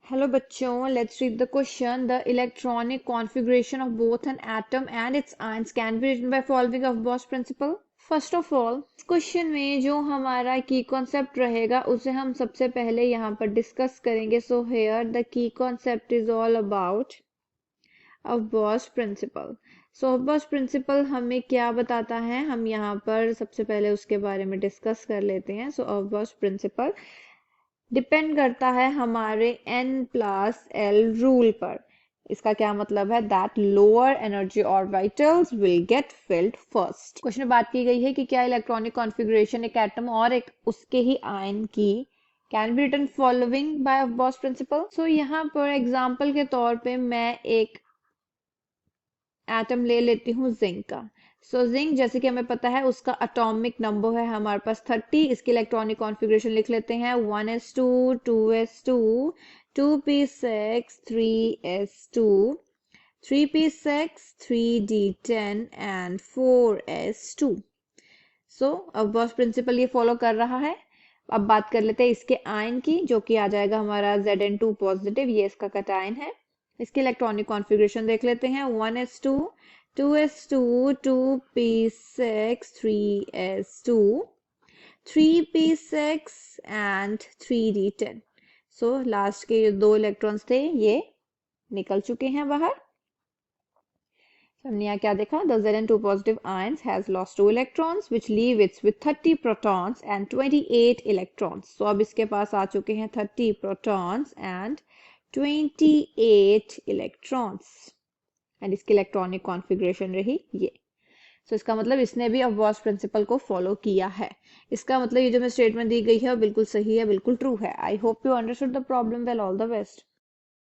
Hello बच्चों, let's read the question. The electronic configuration of both an atom and its ions can be written by following Aufbau's principle. First of all, इस question में जो हमारा की concept रहेगा उसे हम सबसे पहले यहाँ पर डिस्कस करेंगे. So here the key concept is all about Aufbau's principle. So Aufbau's principle हमें क्या बताता है, हम यहाँ पर सबसे पहले उसके बारे में डिस्कस कर लेते हैं. So Aufbau's principle डिपेंड करता है हमारे n+l रूल पर. इसका क्या मतलब है, that lower energy orbitals will get field first. Question में बात की गई है कि क्या इलेक्ट्रॉनिक कॉन्फ़िगरेशन एक एटम और एक उसके ही आयन की can be written following Aufbau principle. So यहाँ पर एग्जांपल के तौर पे मैं एक एटम ले लेती हूँ जिंक का. सो जिंक जैसे कि हमें पता है उसका एटॉमिक नंबर है हमारे पास 30. इसकी इलेक्ट्रॉनिक कॉन्फ़िगरेशन लिख लेते हैं 1s2 2s2 2p6 3s2 3p6 3d10 and 4s2. सो अब बॉस प्रिंसिपल ये फॉलो कर रहा है. अब बात कर लेते हैं इसके आयन की, जो कि आ जाएगा हमारा Zn2 पॉजिटिव, ये इसका कटायन है. इसकी इलेक्ट्रॉनिक कॉन्फ़िगरेशन देख लेते हैं 1s2 2s2 2p6 3s2 3p6 and 3d10. So last के जो दो इलेक्ट्रॉन्स थे ये निकल चुके हैं बाहर. हमने यहाँ क्या देखा, the Zn2 positive ions has lost 2 electrons which leave it with 30 protons and 28 electrons. So अब इसके पास आ चुके हैं 30 protons and 28 electrons. एंड इसकी इलेक्ट्रॉनिक कॉन्फ़िगरेशन रही ये. सो इसका मतलब इसने भी ऑफ प्रिंसिपल को फॉलो किया है. इसका मतलब ये जो मैं स्टेटमेंट दी गई है वो बिल्कुल सही है, बिल्कुल ट्रू है. I hope you understood the problem well. All the best.